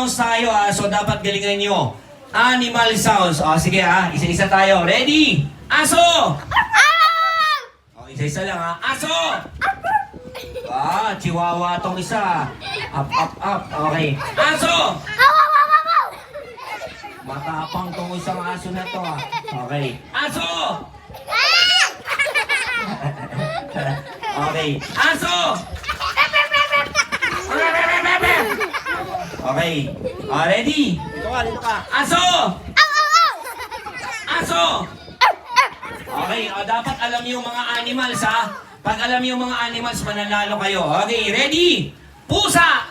sounds tayo so dapat galingan nyo. Animal sounds. Sige isa-isa tayo. Ready? Aso! Isa-isa lang Aso! Chihuahua tong isa. Up. Okay. Aso! Matapang tong isang aso na to Okay. Aso! Okay. Aso! Okay. Ready? Dito ka. Aso! Aso! Okay, dapat alam niyo yung mga animals Pag alam niyo yung mga animals, mananalo kayo. Okay, ready? Pusa!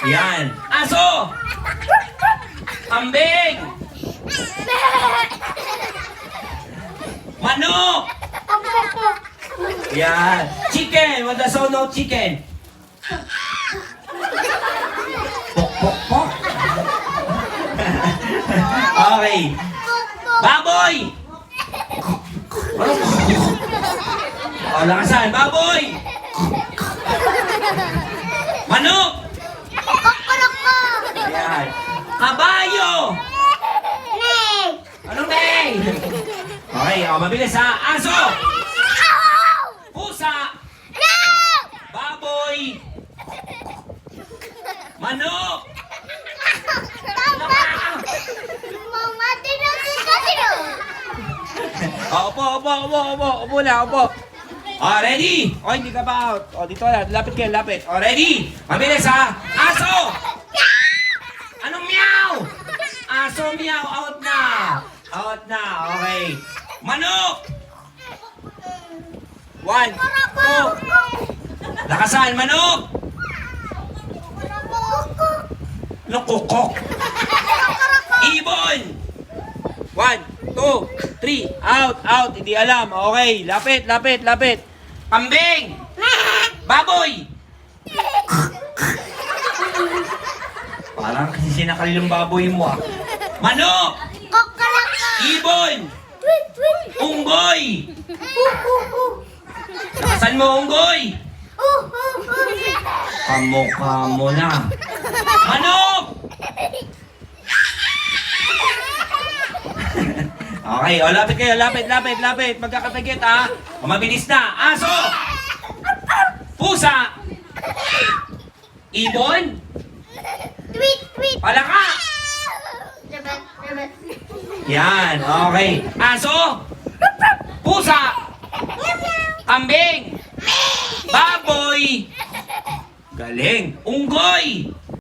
Yan. Aso! Kambing! Manok! Yan. Chicken! What the sound of chicken? Pok. Okay. Baboy! Lakasan. Baboy! Manok! Yan. Kabayo! Anong name? Okay, mabilis Aso! Pusa! Baboy! Manok! Upo. Ready? Hindi ka pa out. Dito na. Lapit kayo, lapit. Ready? Mabilis Aso! Anong meow? Aso meow. Out na. Okay. Manok! 1, 2. Lakasan, manok! Kukok. Ibon! 1, 2, 3. Out. Hindi alam. Okay. Lapit. Kambing! Baboy! Parang kasi sinakalil yung baboy mo Manok! Ibon! Unggoy! Lakasan mo, unggoy! Kamukha mo na. Manok! Okay, lapit kayo, lapit. Magkakatagit mabilis na. Aso! Pusa! Ibon! Palaka! Yan, okay. Aso! Pusa! Kambing! Baboy! Galing! Unggoy!